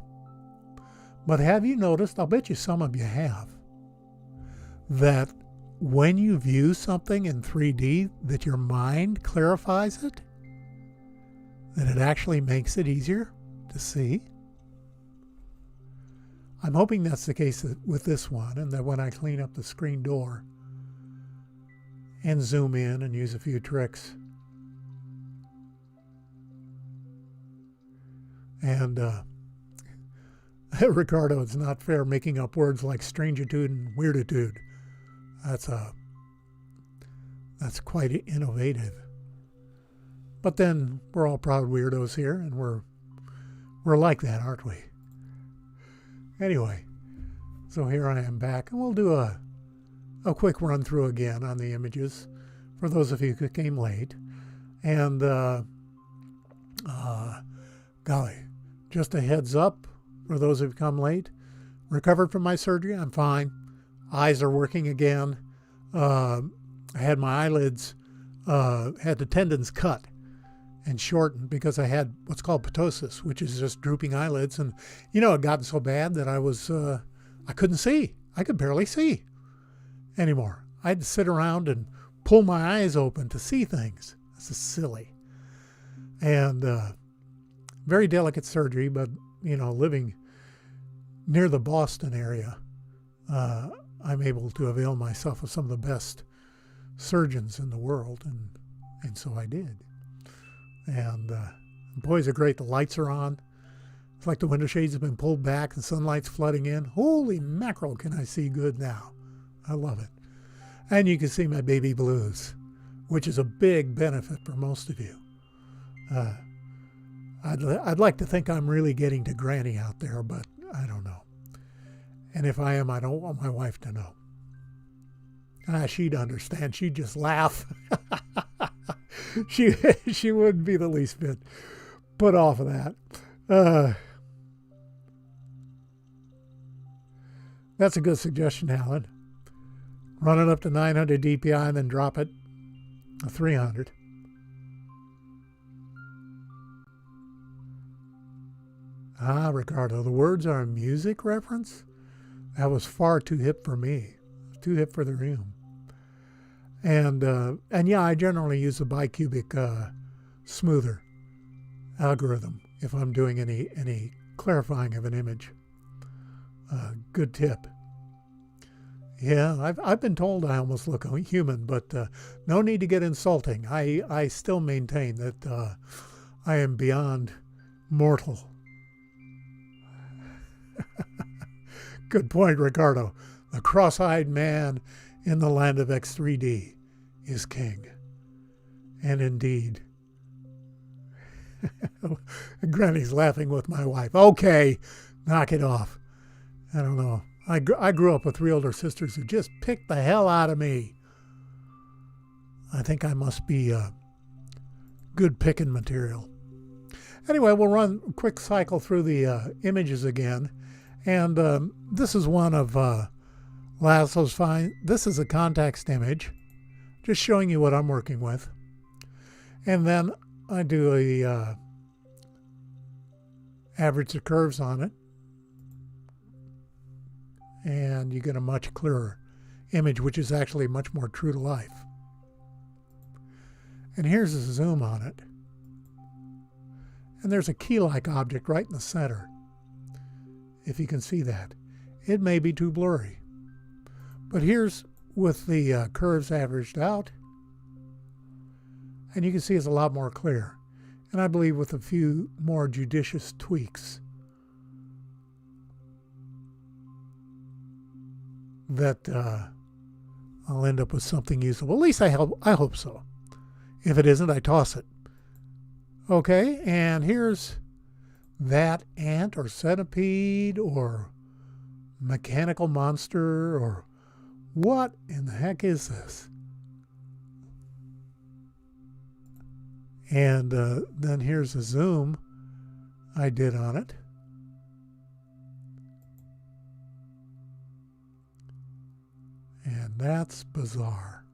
Speaker 1: But have you noticed, I'll bet you some of you have, that when you view something in 3D, that your mind clarifies it? That it actually makes it easier to see? I'm hoping that's the case with this one, and that when I clean up the screen door and zoom in and use a few tricks, and Ricardo, it's not fair making up words like strangitude and weirditude. That's quite innovative. But then we're all proud weirdos here, and we're like that, aren't we? Anyway, so here I am back, and we'll do a quick run through again on the images for those of you who came late. And golly, just a heads up for those who've come late. Recovered from my surgery, I'm fine. Eyes are working again. I had my eyelids, had the tendons cut and shortened because I had what's called ptosis, which is just drooping eyelids. And, you know, it got so bad that I couldn't see. I could barely see anymore. I had to sit around and pull my eyes open to see things. This is silly. And very delicate surgery, but, you know, living near the Boston area, I'm able to avail myself of some of the best surgeons in the world, and so I did. And boys are great. The lights are on. It's like the window shades have been pulled back and sunlight's flooding in. Holy mackerel, can I see good now. I love it. And you can see my baby blues. which is a big benefit for most of you. I'd like to think I'm really getting to granny out there, but I don't know. And if I am, I don't want my wife to know. She'd understand. She'd just laugh. She wouldn't be the least bit put off of that. That's a good suggestion, Alan. Run it up to 900 DPI and then drop it to 300. Ricardo, the words are a music reference? That was far too hip for me. Too hip for the room. And yeah, I generally use a bicubic smoother algorithm if I'm doing any clarifying of an image. Good tip. Yeah, I've been told I almost look human, but no need to get insulting. I still maintain that I am beyond mortal. Good point, Ricardo. The cross-eyed man in the land of X3D is king. And indeed. Granny's laughing with my wife. Okay, knock it off. I don't know. I grew up with three older sisters who just picked the hell out of me. I think I must be good picking material. Anyway, we'll run a quick cycle through the images again. And this is one of Laszlo's find. This is a context image, just showing you what I'm working with. And then I do a average the curves on it. And you get a much clearer image, which is actually much more true to life. And here's a zoom on it. And there's a key-like object right in the center, if you can see that. It may be too blurry. But here's with the curves averaged out, and you can see it's a lot more clear. And I believe with a few more judicious tweaks that I'll end up with something usable. At least I hope so. If it isn't, I toss it. Okay, and here's that ant or centipede or mechanical monster or what in the heck is this? And then here's a zoom I did on it. And that's bizarre.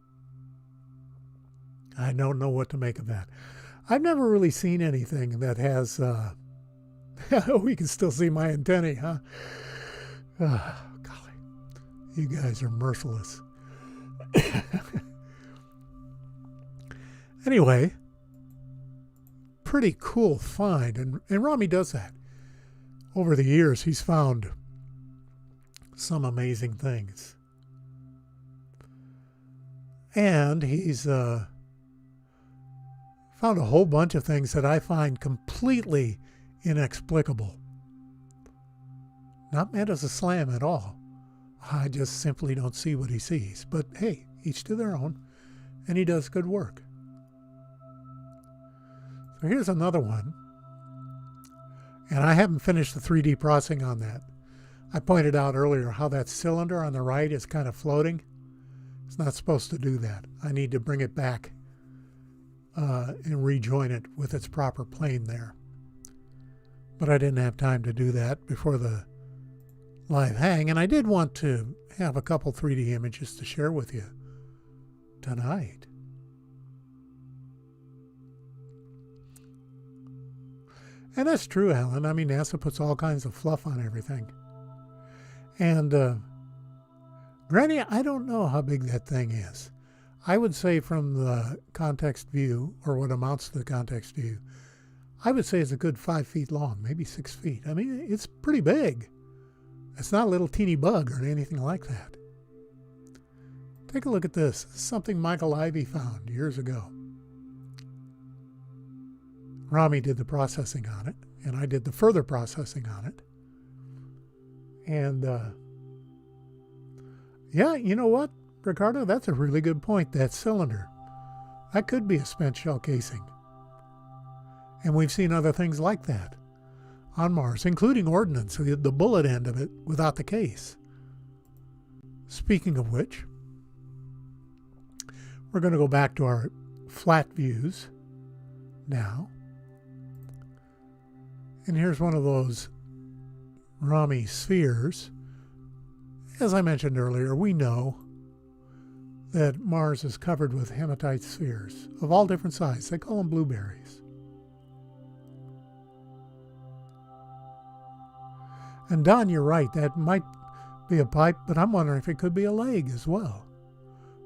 Speaker 1: I don't know what to make of that. I've never really seen anything that has... we can still see my antennae, huh? Golly. You guys are merciless. Anyway, pretty cool find. And Rami does that. Over the years, he's found some amazing things. And he's found a whole bunch of things that I find completely inexplicable. Not meant as a slam at all. I just simply don't see what he sees. But hey, each to their own. And he does good work. So here's another one. And I haven't finished the 3D processing on that. I pointed out earlier how that cylinder on the right is kind of floating. It's not supposed to do that. I need to bring it back and rejoin it with its proper plane there. But I didn't have time to do that before the live hang, and I did want to have a couple 3D images to share with you tonight. And that's true, Alan. I mean, NASA puts all kinds of fluff on everything. And Granny, I don't know how big that thing is. I would say from the context view, or what amounts to the context view, I would say it's a good 5 feet long, maybe 6 feet. I mean, it's pretty big. It's not a little teeny bug or anything like that. Take a look at this. This is something Michael Ivey found years ago. Rami did the processing on it, and I did the further processing on it. And yeah, you know what, Ricardo? That's a really good point, that cylinder. That could be a spent shell casing. And we've seen other things like that on Mars, including ordnance, the bullet end of it without the case. Speaking of which, we're going to go back to our flat views now. And here's one of those Rami spheres. As I mentioned earlier, we know that Mars is covered with hematite spheres of all different sizes. They call them blueberries. And Don, you're right, that might be a pipe, but I'm wondering if it could be a leg as well.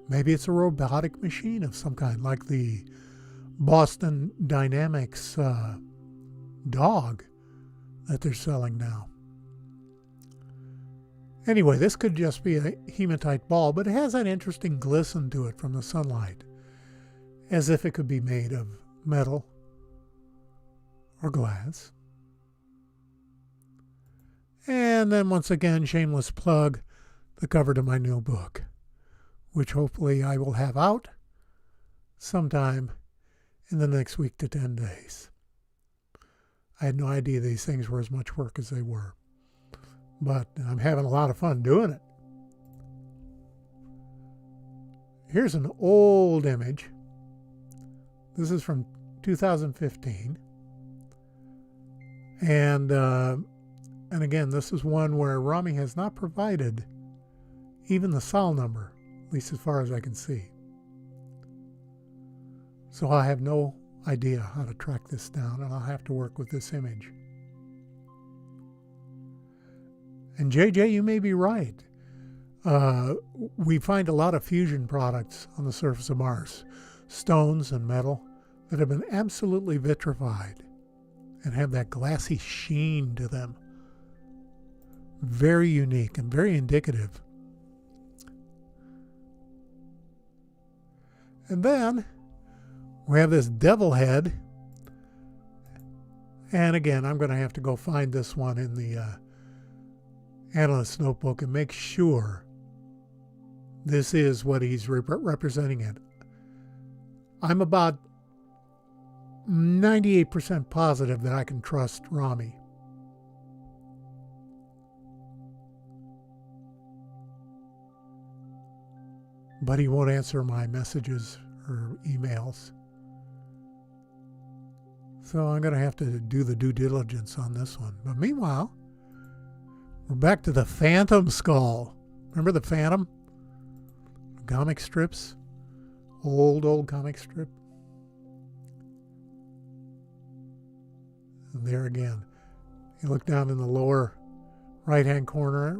Speaker 1: Maybe it's a robotic machine of some kind, like the Boston Dynamics dog that they're selling now. Anyway, this could just be a hematite ball, but it has that interesting glisten to it from the sunlight, as if it could be made of metal or glass. And then once again, shameless plug, the cover to my new book, which hopefully I will have out sometime in the next week to 10 days. I had no idea these things were as much work as they were, but I'm having a lot of fun doing it. Here's an old image. This is from 2015. And again, this is one where Rami has not provided even the sol number, at least as far as I can see. So I have no idea how to track this down, and I'll have to work with this image. And JJ, you may be right. We find a lot of fusion products on the surface of Mars, stones and metal, that have been absolutely vitrified and have that glassy sheen to them. Very unique and very indicative. And then we have this devil head. And again, I'm going to have to go find this one in the analyst notebook and make sure this is what he's representing it. I'm about 98% positive that I can trust Rami. But he won't answer my messages or emails. So I'm going to have to do the due diligence on this one. But meanwhile, we're back to the Phantom skull. Remember the Phantom? Comic strips? Old comic strip. And there again. You look down in the lower right-hand corner.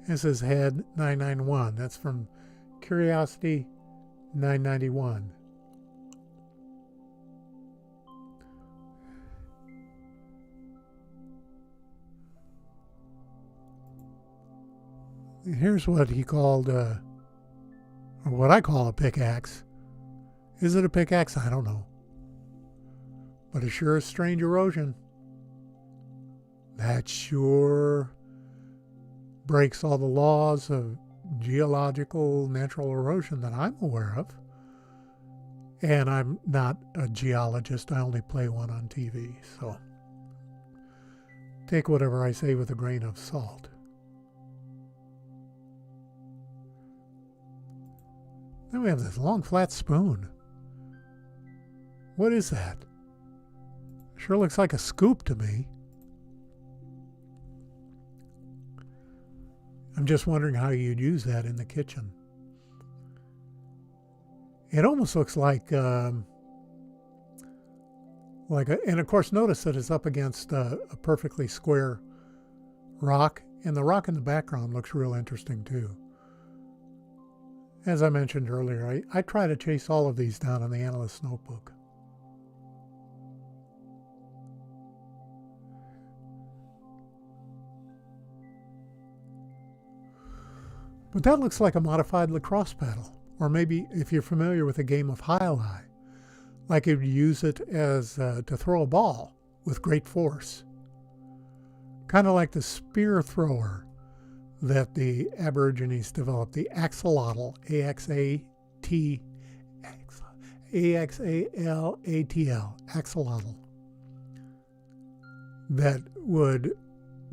Speaker 1: This is head 991. That's from Curiosity 991. Here's what he called, or what I call a pickaxe. Is it a pickaxe? I don't know. But it sure is strange erosion. That sure breaks all the laws of geological natural erosion that I'm aware of. And I'm not a geologist. I only play one on TV. So take whatever I say with a grain of salt. Then we have this long flat spoon. What is that? Sure looks like a scoop to me. I'm just wondering how you'd use that in the kitchen. It almost looks like and of course notice that it's up against a perfectly square rock, and the rock in the background looks real interesting too. As I mentioned earlier, I try to chase all of these down in the analyst notebook. But that looks like a modified lacrosse paddle, or maybe if you're familiar with a game of High-Lie, like you'd use it as to throw a ball with great force. Kind of like the spear thrower that the Aborigines developed, the axolotl, axalatl, axolotl, that would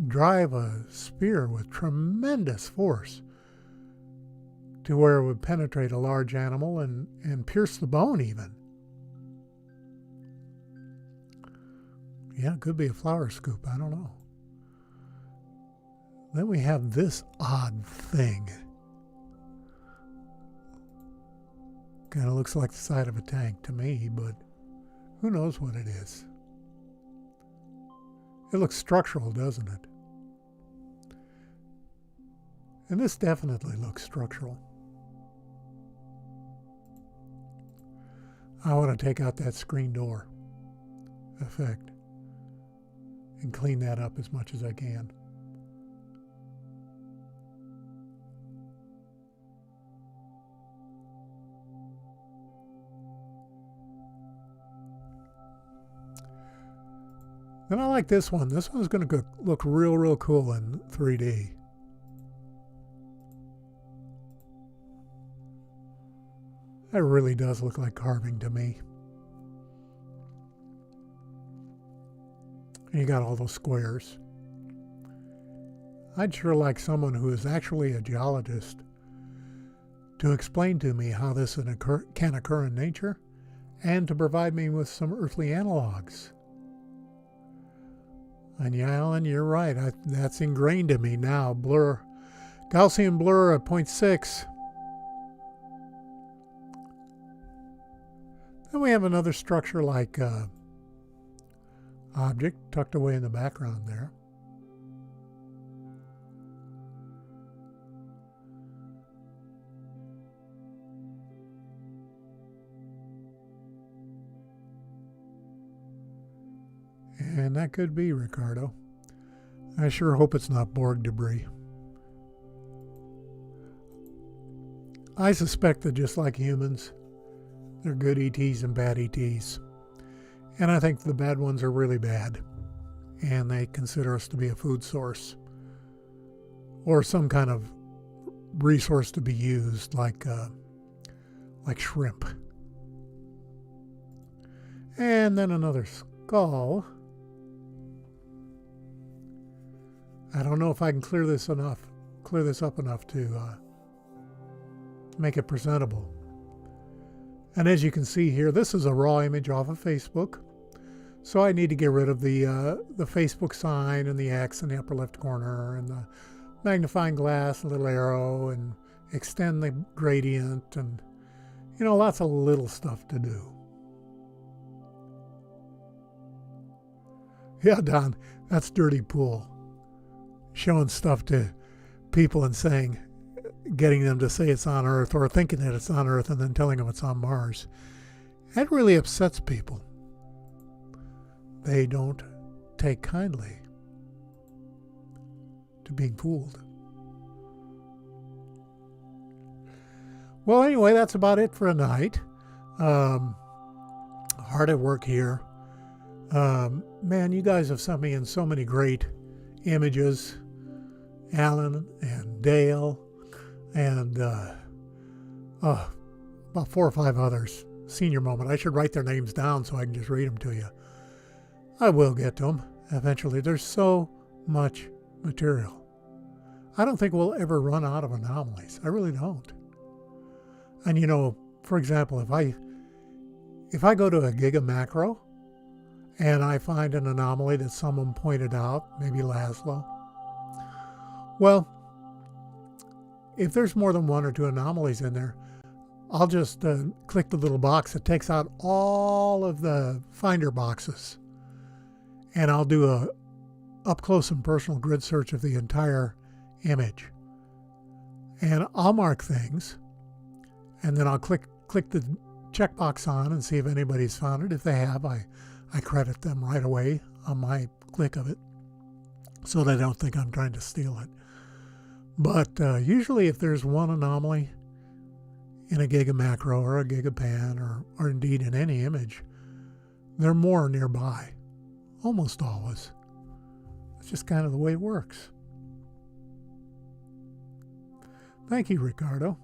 Speaker 1: drive a spear with tremendous force to where it would penetrate a large animal and pierce the bone even. Yeah, it could be a flower scoop. I don't know. Then we have this odd thing. Kind of looks like the side of a tank to me, but who knows what it is. It looks structural, doesn't it? And this definitely looks structural. I want to take out that screen door effect and clean that up as much as I can. Then I like this one. This one's going to look real cool in 3D. That really does look like carving to me. And you got all those squares. I'd sure like someone who is actually a geologist to explain to me how this can occur in nature and to provide me with some earthly analogs. And yeah, Alan, you're right. That's ingrained in me now. Blur, Gaussian blur at 0.6. Then we have another structure like object tucked away in the background there. And that could be Ricardo. I sure hope it's not Borg debris. I suspect that just like humans, they're good ETs and bad ETs. And I think the bad ones are really bad. And they consider us to be a food source. Or some kind of resource to be used, like shrimp. And then another skull. I don't know if I can clear this up enough to make it presentable. And as you can see here, this is a raw image off of Facebook. So I need to get rid of the Facebook sign and the X in the upper left corner and the magnifying glass and little arrow and extend the gradient and, lots of little stuff to do. Yeah, Don, that's Dirty Pool. Showing stuff to people and getting them to say it's on Earth or thinking that it's on Earth and then telling them it's on Mars. That really upsets people. They don't take kindly to being fooled. Well, anyway, that's about it for a night. Hard at work here. Man, you guys have sent me in so many great images. Alan and Dale and about 4 or 5 others. Senior moment. I should write their names down so I can just read them to you. I will get to them eventually. There's so much material. I don't think we'll ever run out of anomalies. I really don't. And for example, if I go to a Giga Macro and I find an anomaly that someone pointed out, maybe Laszlo, well, if there's more than 1 or 2 anomalies in there, I'll just click the little box that takes out all of the finder boxes. And I'll do a up close and personal grid search of the entire image. And I'll mark things. And then I'll click the checkbox on and see if anybody's found it. If they have, I credit them right away on my click of it, so they don't think I'm trying to steal it. But usually if there's one anomaly in a Giga Macro or a Giga Pan or indeed in any image, there are more nearby. Almost always. It's just kind of the way it works. Thank you, Ricardo.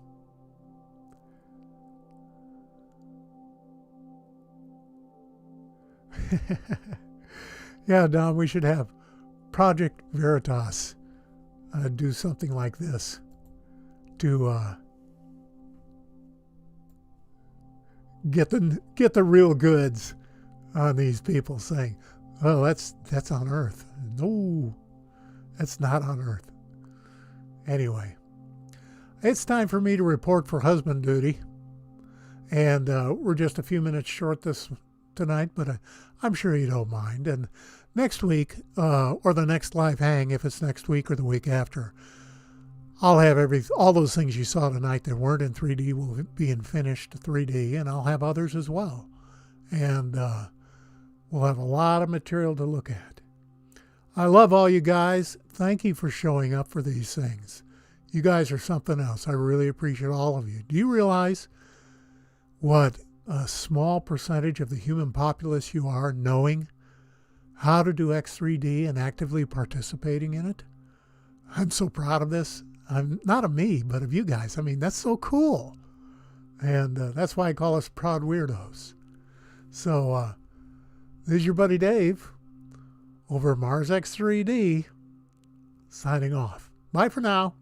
Speaker 1: Yeah, Don, we should have Project Veritas do something like this to get the real goods on these people saying, "Oh, that's on Earth." No, that's not on Earth. Anyway, it's time for me to report for husband duty, and we're just a few minutes short tonight, but I'm sure you don't mind. And next week, or the next live hang, if it's next week or the week after, I'll have all those things you saw tonight that weren't in 3D will be in finished 3D, and I'll have others as well. And we'll have a lot of material to look at. I love all you guys. Thank you for showing up for these things. You guys are something else. I really appreciate all of you. Do you realize what a small percentage of the human populace you are knowing how to do X3D and actively participating in it? I'm so proud of this. I'm not of me, but of you guys. I mean, that's so cool. And that's why I call us proud weirdos. So this is your buddy Dave over MarsX3D signing off. Bye for now.